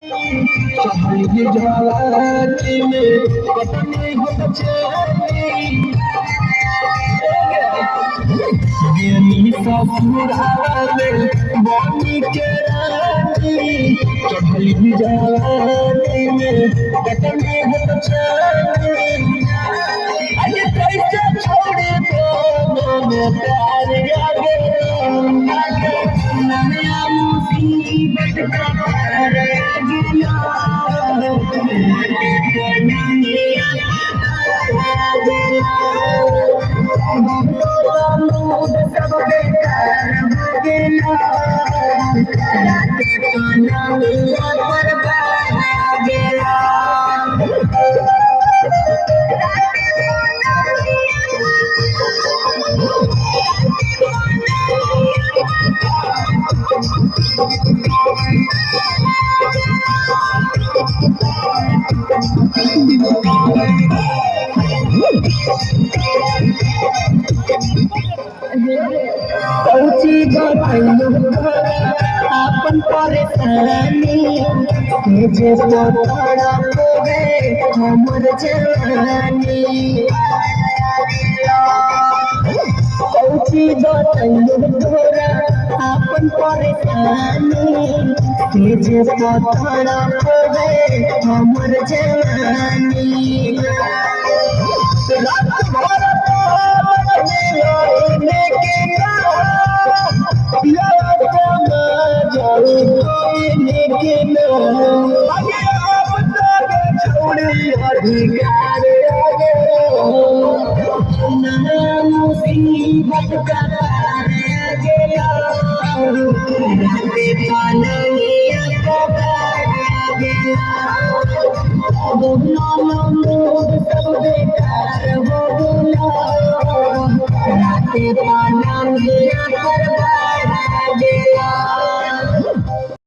शहरी जवानी में कटनी हो चली गेली ससुराले बनी के रानी चढ़ली जवानी में कटनी हो चली अरे कैसे छोड़े तो मन प्यार आगे आगे नया मुसीबत का पार गिरा सब बेकार हो गया रात का नाम पर गया पहुंची गयो अपन परेशानी मुझे पकड़ा गए हमर जवानी पहुंची गयो अपन परेशानी मुझे पकड़ा गए हमर जवानी रात भर अधिकार मुसीबत का पार गया पानिया को पार गया